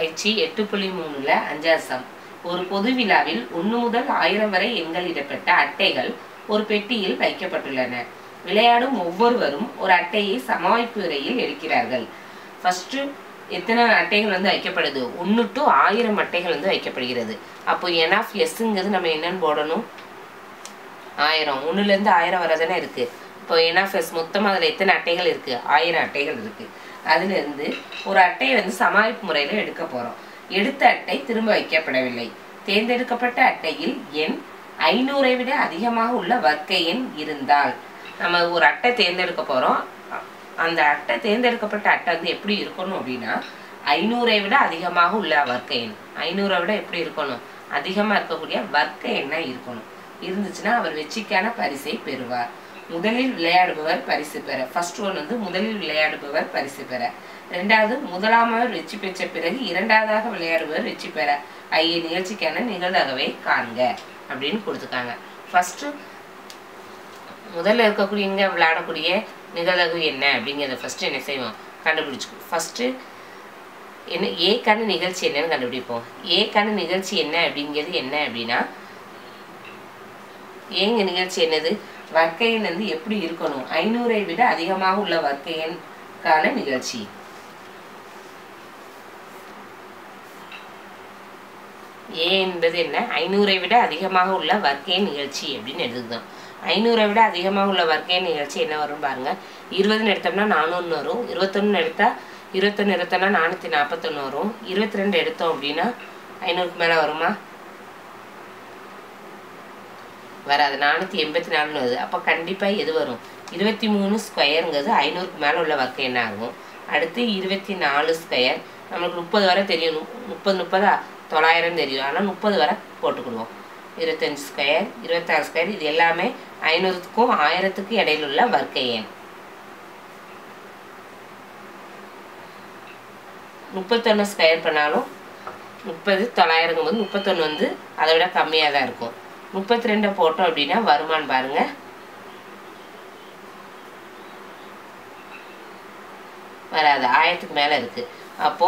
பயிற்சி 8.3ல 5வது சம். ஒரு பொது விழாவில் 1 முதல் 1000 வரை எண்களிடப்பட்ட அட்டைகள் ஒரு பெட்டியில் வைக்கப்பட்டுள்ளன. விளையாடும் ஒவ்வொருவரும் ஒரு அட்டையை சமவாய்ப்பு முறையில் எடுக்கிறார்கள். ஃபர்ஸ்ட் எத்தனை அட்டைகள் வந்து வைக்கப்படுது? 1 to 1000 அட்டைகள் வந்து வைக்கப்படுகிறது. அப்போ n of sங்கிறது நம்ம என்னன்னு போடணும்? 1000. 1லேருந்து 1000 வரதானே இருக்கு. இப்போ n of s மொத்தமாக அதில் எத்தனை அட்டைகள் இருக்கு? 1000 அட்டைகள் இருக்கு. அதிலிருந்து ஒரு அட்டையை வந்து சமவாய்ப்பு முறையில் எடுக்க போகிறோம். எடுத்த அட்டை திரும்ப வைக்கப்படவில்லை. தேர்ந்தெடுக்கப்பட்ட அட்டையில் எண் 500ஐ விட அதிகமாக உள்ள வர்க்க எண் இருந்தால் நம்ம ஒரு அட்டை தேர்ந்தெடுக்க போகிறோம். அந்த அட்டை தேர்ந்தெடுக்கப்பட்ட அட்டை வந்து எப்படி இருக்கணும் அப்படின்னா 500ஐ விட அதிகமாக உள்ள வர்க்க எண். 500ஐ விட எப்படி இருக்கணும்? அதிகமாக இருக்கக்கூடிய வர்க்க எண்ணாக இருக்கணும். இருந்துச்சுன்னா அவர் வெற்றிக்கான பரிசை பெறுவார். முதலில் விளையாடுபவர் பரிசு பெற. ஃபர்ஸ்ட் ஒன் வந்து முதலில் விளையாடுபவர் பரிசு பெற. ரெண்டாவது முதலாமவர் வெற்றி பெற்ற பிறகு இரண்டாவதாக விளையாடுபவர் வெற்றி பெற. ஐய நிகழ்ச்சிக்கான நிகழ்தகவை காண்க அப்படின்னு கொடுத்துருக்காங்க. ஃபர்ஸ்ட் முதல்ல இருக்கக்கூடிய விளையாடக்கூடிய நிகழ்தகவு என்ன அப்படிங்கிறத ஃபர்ஸ்ட் என்ன செய்வோம்? கண்டுபிடிச்சிக்கோ. ஃபர்ஸ்ட் என்ன ஏக்கான நிகழ்ச்சி என்னன்னு கண்டுபிடிப்போம். ஏக்கான நிகழ்ச்சி என்ன அப்படிங்கிறது என்ன அப்படின்னா ஏங்க நிகழ்ச்சி என்னது? வர்க்க எண் வந்து எப்படி இருக்கணும்? 500ஐ விட அதிகமாக உள்ள வர்க்க எண்கான நிகழ்ச்சி. ஏ என்பது என்ன? 500ஐ விட அதிகமாக உள்ள வர்க்க எண் நிகழ்ச்சி அப்படின்னு எடுத்துக்கிட்டோம். 500ஐ விட அதிகமாக உள்ள வர்க்க எண் நிகழ்ச்சி என்ன வரும் பாருங்க. 20 எடுத்தோம்னா 400 வரும். 21 எடுத்தா 21 எடுத்தோம்னா 441 வரும். 22 எடுத்தோம் அப்படின்னா 500க்கு மேலே வருமா? வராது. 484 வருது. அப்போ கண்டிப்பாக எது வரும்? 23 ஸ்கொயருங்கிறது 500க்கு மேலே உள்ள வர்க்க எண் ஆகும். அடுத்து 24 ஸ்கொயர் நம்மளுக்கு 30 வரை தெரியும். 30 900 தெரியும். ஆனால் 30 வரை போட்டுக்கிடுவோம். 25 ஸ்கொயர் 26 ஸ்கொயர் இது எல்லாமே 500க்கும் 1000த்துக்கும் இடையில உள்ள வர்க்க எண். 31 ஸ்கொயர் பண்ணாலும் 30 900ங்கும் போது 31 வந்து அதை விட கம்மியாக தான் இருக்கும். 32 போட்டோம் அப்படின்னா வருமானு பாருங்க. வராது. 1000த்துக்கு மேலே இருக்கு. அப்போ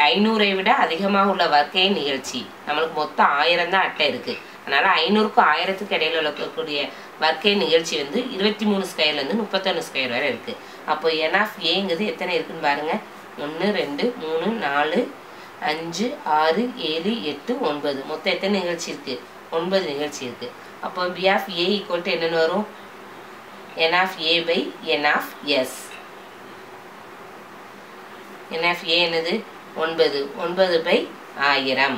500ஐ விட அதிகமாக உள்ள வர்க்க எண் நிகழ்ச்சி. நம்மளுக்கு மொத்தம் 1000 தான் அட்டை இருக்கு. அதனால 500க்கும் 1000த்துக்கு இடையில இருக்கக்கூடிய வர்க்க எண் நிகழ்ச்சி வந்து 23 ஸ்கொயர்லேருந்து 31 ஸ்கொயர் வரை இருக்கு. அப்போ n of ஏங்கிறது எத்தனை இருக்குன்னு பாருங்க. 1 2 3 4 5 6 7 8 9 மொத்தம் எத்தனை நிகழ்ச்சி இருக்கு? 9 நிகழ்ச்சி இருக்கு. அப்போ b of a equal to என்னன்னு வரும்? n of a by n of s. n of a என்னது? 9. 9 by 1000.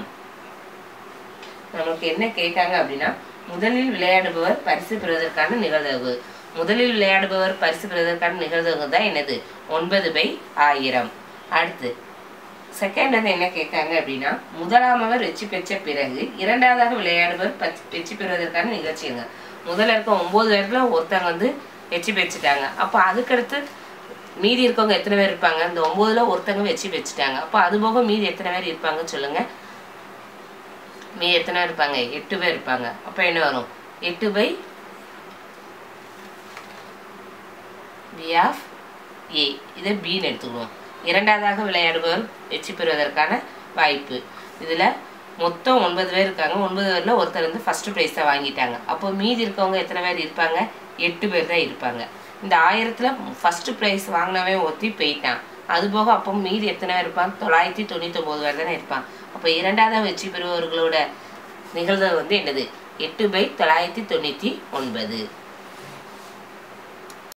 நமக்கு என்ன கேட்காங்க அப்படின்னா முதலில் விளையாடுபவர் பரிசு பெறுவதற்கான நிகழ்தகவு. முதலில் விளையாடுபவர் பரிசு பெறுவதற்கான நிகழ்தகவு தான் என்னது? 9 by 1000. அடுத்து செகண்ட் வந்து என்ன கேட்காங்க அப்படின்னா முதலாமவர் வெற்றி பெற்ற பிறகு இரண்டாவதாக விளையாடுபவர் வெற்றி பெறுவதற்கான நிகழ்ச்சிங்க. முதல்ல இருக்க 9 பேர்ல ஒருத்தவங்க வந்து வெற்றி பெற்றுட்டாங்க. அப்போ அதுக்கடுத்து மீதி இருக்கவங்க எத்தனை பேர் இருப்பாங்க? இந்த 9ல் ஒருத்தவங்க வெற்றி பெற்றுட்டாங்க. அப்போ அது போக மீதி எத்தனை பேர் இருப்பாங்கன்னு சொல்லுங்க. மீதி எத்தனை பேர் இருப்பாங்க? 8 பேர் இருப்பாங்க. அப்போ என்ன வரும்? 8 by b of a. இதை bன்னு எடுத்துக்குவோம். இரண்டாவதாக விளையாடுபவர் வெற்றி பெறுவதற்கான வாய்ப்பு. இதில் மொத்தம் 9 பேர் இருக்காங்க. 9 பேரில் ஒருத்தர் வந்து ஃபர்ஸ்ட் ப்ரைஸாக வாங்கிட்டாங்க. அப்போ மீதி இருக்கவங்க எத்தனை பேர் இருப்பாங்க? 8 பேர் தான் இருப்பாங்க. இந்த 1000ல் ஃபர்ஸ்ட் ப்ரைஸ் வாங்கினவே ஒருத்தி போயிட்டான். அதுபோக அப்போ மீதி எத்தனை பேர் இருப்பான்? 999 பேர் தானே இருப்பான். அப்போ இரண்டாவதாக வெற்றி பெறுபவர்களோட நிகழ்வு வந்து என்னது? 8 by 999.